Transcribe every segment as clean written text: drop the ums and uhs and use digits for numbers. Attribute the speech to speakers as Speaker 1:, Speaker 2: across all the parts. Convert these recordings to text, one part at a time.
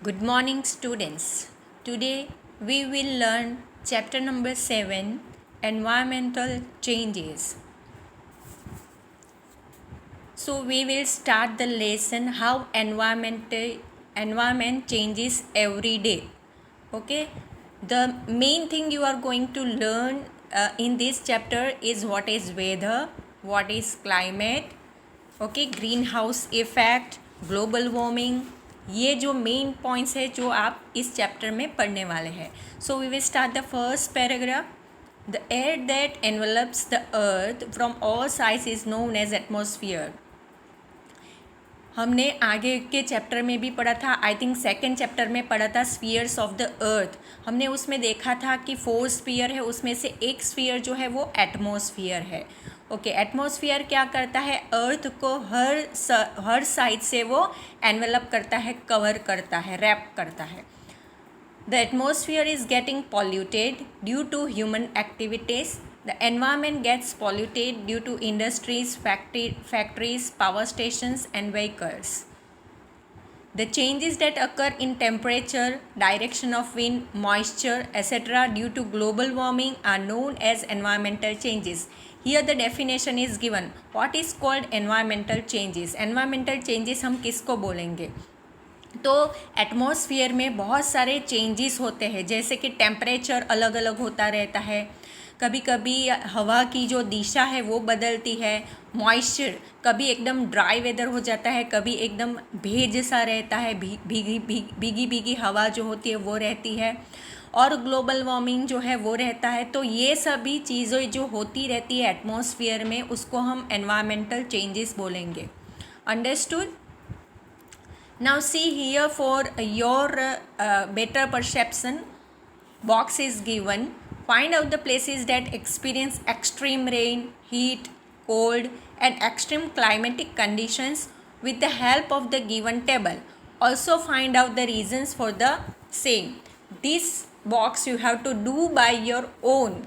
Speaker 1: Good morning, students. Today we will learn chapter number 7, Environmental Changes. So we will start the lesson how environment changes every day. Okay, the main thing you are going to learn in this chapter is what is weather, what is climate, okay, green house effect, global warming, ये जो main points है जो आप इस chapter में पढ़ने वाले हैं. So we will start the first paragraph. The air that envelops the earth from all sides is known as atmosphere. हमने आगे के चैप्टर में भी पढ़ा था, आई थिंक सेकेंड चैप्टर में पढ़ा था स्फीयर्स ऑफ द अर्थ. हमने उसमें देखा था कि 4 स्फीयर है, उसमें से एक स्फीयर जो है वो एटमॉस्फियर है. ओके, एटमॉस्फियर क्या करता है, अर्थ को हर साइड से वो एनवेलप करता है, कवर करता है, रैप करता है. The atmosphere is getting polluted due to human activities. The environment gets polluted due to industries, factories, power stations and vehicles. The changes that occur in temperature, direction of wind, moisture, etc. due to global warming are known as environmental changes. Here the definition is given. What is called environmental changes? Environmental changes हम किसको बोलेंगे? तो atmosphere में बहुत सारे changes होते हैं, जैसे कि टेम्परेचर अलग अलग होता रहता है, कभी कभी हवा की जो दिशा है वो बदलती है, मॉइस्चर कभी एकदम ड्राई वेदर हो जाता है, कभी एकदम भेज सा रहता है, भीगी हवा जो होती है वो रहती है, और ग्लोबल वार्मिंग जो है वो रहता है. तो ये सभी चीज़ें जो होती रहती है एटमॉस्फेयर में, उसको हम एनवायरमेंटल चेंजेस बोलेंगे. Understood? Now see here, for your better perception, box is given. Find out the places that experience extreme rain, heat, cold and extreme climatic conditions with the help of the given table. Also find out the reasons for the same. This box you have to do by your own.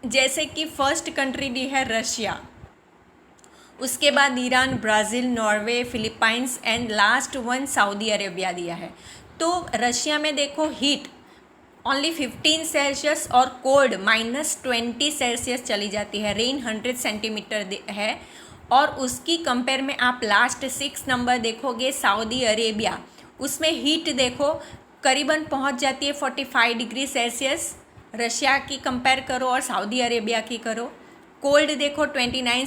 Speaker 1: जैसे कि first country दी है Russia, उसके बाद Iran, Brazil, Norway, Philippines and last one Saudi Arabia दिया है. तो Russia में देखो हीट ओनली 15 सेल्सियस और कोल्ड -20 सेल्सियस चली जाती है. रेन 100 सेंटीमीटर है. और उसकी कंपेयर में आप लास्ट 6 नंबर देखोगे सऊदी अरेबिया, उसमें हीट देखो करीबन पहुंच जाती है 45 डिग्री सेल्सियस. रशिया की कंपेयर करो और सऊदी अरेबिया की करो. कोल्ड देखो 29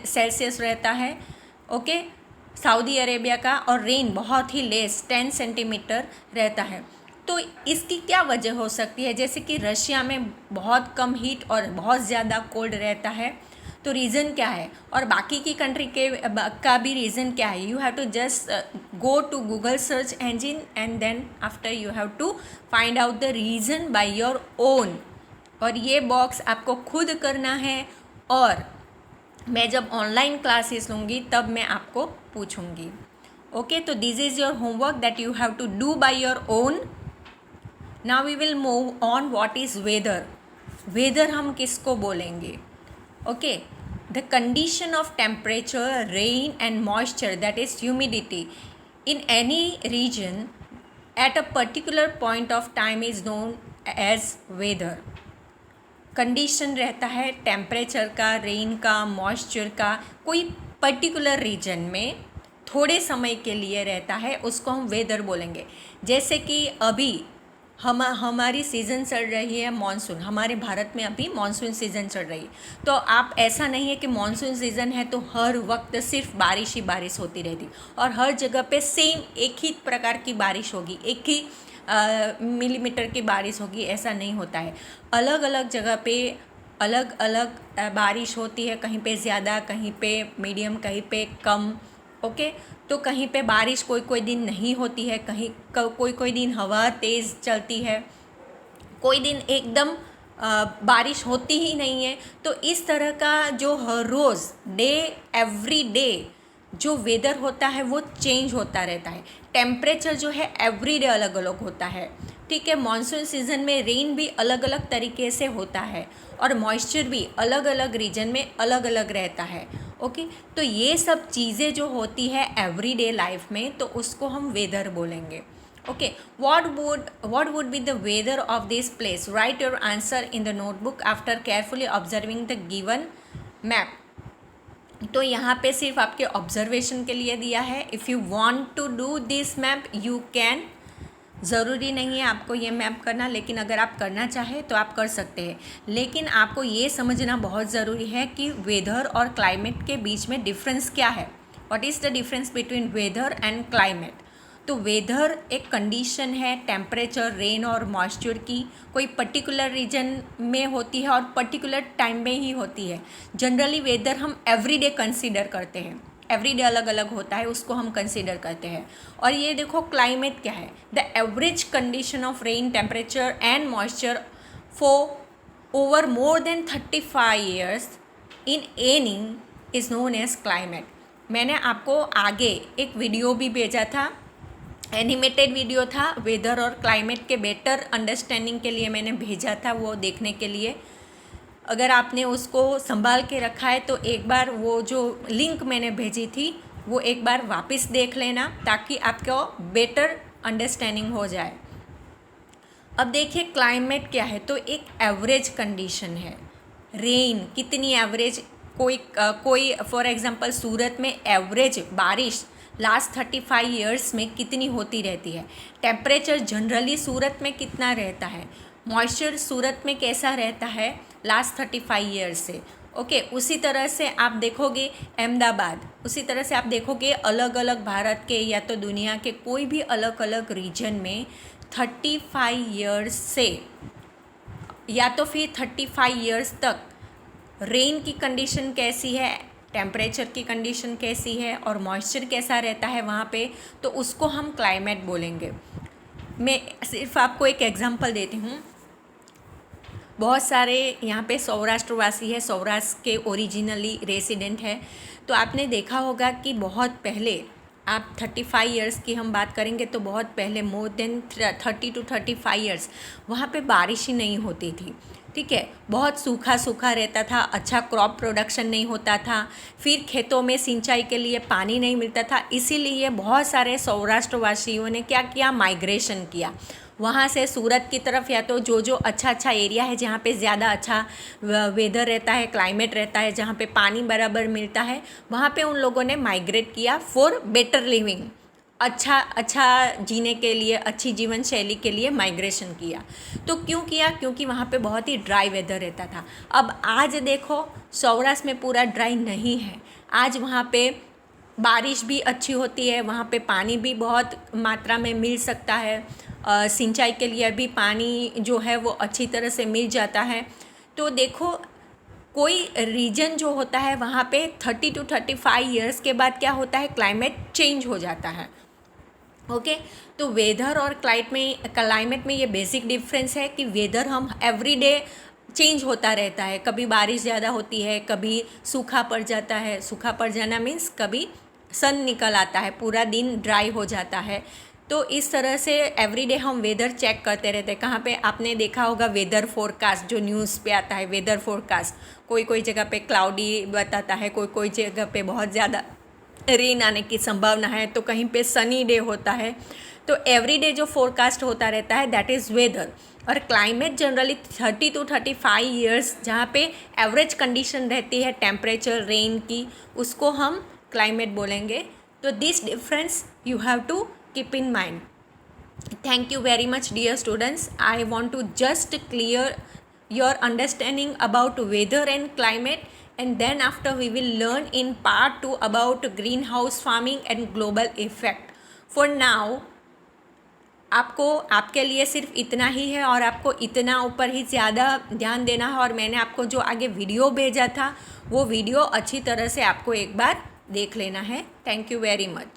Speaker 1: सेल्सियस रहता है, ओके, सऊदी अरेबिया का. और रेन बहुत ही लेस 10 सेंटीमीटर रहता है. तो इसकी क्या वजह हो सकती है, जैसे कि रशिया में बहुत कम हीट और बहुत ज़्यादा कोल्ड रहता है, तो रीज़न क्या है, और बाकी की कंट्री के का भी रीज़न क्या है. You have to just go to Google search engine and then after you have to find out the reason by your own. और ये बॉक्स आपको खुद करना है, और मैं जब ऑनलाइन क्लासेस लूँगी तब मैं आपको पूछूँगी. ओके, तो this is your homework that you have to do by your own. Now we will move on. What is weather? Weather हम किसको बोलेंगे? Okay, the condition of temperature, rain and moisture, that is humidity, in any region at a particular point of time is known as weather. Condition रहता है temperature का, rain का, moisture का, कोई particular reason में थोड़े समय के लिए रहता है, उसको हम वेदर बोलेंगे. जैसे कि अभी हमारी सीज़न चल रही है मानसून, हमारे भारत में अभी मानसून सीज़न चल रही है. तो आप ऐसा नहीं है कि मानसून सीज़न है तो हर वक्त सिर्फ बारिश ही बारिश होती रहती, और हर जगह पे सेम एक ही प्रकार की बारिश होगी, एक ही मिलीमीटर की बारिश होगी, ऐसा नहीं होता है. अलग अलग जगह पे अलग अलग बारिश होती है, कहीं पे ज़्यादा, कहीं पे मीडियम, कहीं पे कम. ओके, तो कहीं पे बारिश कोई कोई दिन नहीं होती है, कहीं कोई दिन हवा तेज़ चलती है, कोई दिन एकदम बारिश होती ही नहीं है. तो इस तरह का जो हर रोज़ डे एवरी डे जो वेदर होता है वो चेंज होता रहता है. टेम्परेचर जो है एवरी डे अलग अलग होता है. ठीक है, मानसून सीज़न में रेन भी अलग अलग तरीके से होता है, और मॉइस्चर भी अलग अलग रीजन में अलग अलग रहता है. ओके, तो ये सब चीज़ें जो होती है एवरीडे लाइफ में, तो उसको हम वेदर बोलेंगे. Okay, what would be the weather of this place? Write your answer in the notebook after carefully observing the given map. तो यहाँ पे सिर्फ आपके ऑब्जर्वेशन के लिए दिया है. If you want to do this map you can. ज़रूरी नहीं है आपको ये मैप करना, लेकिन अगर आप करना चाहें तो आप कर सकते हैं. लेकिन आपको ये समझना बहुत ज़रूरी है कि वेदर और क्लाइमेट के बीच में डिफरेंस क्या है. What is the difference between weather and climate? तो वेदर एक कंडीशन है टेम्परेचर, रेन और मॉइस्चर की, कोई पर्टिकुलर रीजन में होती है और पर्टिकुलर टाइम में ही होती है. जनरली वेदर हम एवरीडे कंसीडर करते हैं, एवरीडे अलग अलग होता है, उसको हम कंसीडर करते हैं. और ये देखो क्लाइमेट क्या है, the average condition of rain, temperature and moisture for over more than 35 years in any is known as climate. मैंने आपको आगे एक वीडियो भी भेजा था, एनिमेटेड वीडियो था, वेदर और क्लाइमेट के बेटर अंडरस्टैंडिंग के लिए मैंने भेजा था, वो देखने के लिए. अगर आपने उसको संभाल के रखा है तो एक बार वो जो लिंक मैंने भेजी थी वो एक बार वापस देख लेना, ताकि आपको बेटर अंडरस्टैंडिंग हो जाए. अब देखिए क्लाइमेट क्या है, तो एक एवरेज कंडीशन है. रेन कितनी एवरेज, कोई फॉर एग्जांपल सूरत में एवरेज बारिश लास्ट 35 ईयर्स में कितनी होती रहती है. टेम्परेचर जनरली सूरत में कितना रहता है, मॉइस्चर सूरत में कैसा रहता है लास्ट 35 ईयर्स से. ओके, उसी तरह से आप देखोगे अहमदाबाद, उसी तरह से आप देखोगे अलग अलग भारत के या तो दुनिया के कोई भी अलग अलग रीजन में 35 ईयर्स से या तो फिर 35 ईयर्स तक रेन की कंडीशन कैसी है, टेम्परेचर की कंडीशन कैसी है और मॉइस्चर कैसा रहता है वहाँ पे, तो उसको हम क्लाइमेट बोलेंगे. मैं सिर्फ आपको एक एग्जांपल देती हूँ. बहुत सारे यहाँ पे सौराष्ट्रवासी है, सौराष्ट्र के ओरिजिनली रेसिडेंट है. तो आपने देखा होगा कि बहुत पहले, आप 35 ईयर्स की हम बात करेंगे तो बहुत पहले मोर देन 30 to 35 ईयर्स वहाँ पे बारिश ही नहीं होती थी. ठीक है, बहुत सूखा सूखा रहता था, अच्छा क्रॉप प्रोडक्शन नहीं होता था, फिर खेतों में सिंचाई के लिए पानी नहीं मिलता था. इसीलिए बहुत सारे सौराष्ट्रवासियों ने क्या किया, माइग्रेशन किया वहाँ से सूरत की तरफ, या तो जो अच्छा एरिया है जहाँ पे ज़्यादा अच्छा वेदर रहता है, क्लाइमेट रहता है, जहाँ पे पानी बराबर मिलता है, वहाँ पे उन लोगों ने माइग्रेट किया फॉर बेटर लिविंग, अच्छा जीने के लिए, अच्छी जीवन शैली के लिए माइग्रेशन किया. तो क्यों किया, क्योंकि वहाँ पे बहुत ही ड्राई वेदर रहता था. अब आज देखो सौराष्ट्र में पूरा ड्राई नहीं है, आज वहाँ पे बारिश भी अच्छी होती है, वहाँ पे पानी भी बहुत मात्रा में मिल सकता है, सिंचाई के लिए भी पानी जो है वो अच्छी तरह से मिल जाता है. तो देखो कोई रीजन जो होता है वहाँ पे 30 to 35 ईयर्स के बाद क्या होता है, क्लाइमेट चेंज हो जाता है. ओके, तो वेदर और क्लाइमेट में ये बेसिक डिफरेंस है कि वेदर हम एवरीडे चेंज होता रहता है. कभी बारिश ज़्यादा होती है, कभी सूखा पड़ जाता है. सूखा पड़ जाना मीन्स कभी सन निकल आता है, पूरा दिन ड्राई हो जाता है. तो इस तरह से एवरीडे हम वेदर चेक करते रहते हैं. कहाँ पे आपने देखा होगा वेदर फोरकास्ट, जो न्यूज़ पे आता है वेदर फोरकास्ट, कोई जगह पे क्लाउडी बताता है, कोई जगह पे बहुत ज़्यादा रेन आने की संभावना है, तो कहीं पे सनी डे होता है. तो एवरीडे जो फोरकास्ट होता रहता है दैट इज़ वेदर. और क्लाइमेट जनरली 30 to 35 ईयर्स जहाँ पे एवरेज कंडीशन रहती है टेम्परेचर रेन की, उसको हम क्लाइमेट बोलेंगे. तो this difference you have to keep in mind. Thank you very much dear students. I want to just clear your understanding about weather and climate, and then after we will learn in part 2 about greenhouse farming and global effect. For now आपको, आपके लिए सिर्फ इतना ही है और आपको इतना ऊपर ही ज़्यादा ध्यान देना है. और मैंने आपको जो आगे वीडियो भेजा था वो वीडियो अच्छी तरह से आपको एक बार देख लेना है. Thank you very much.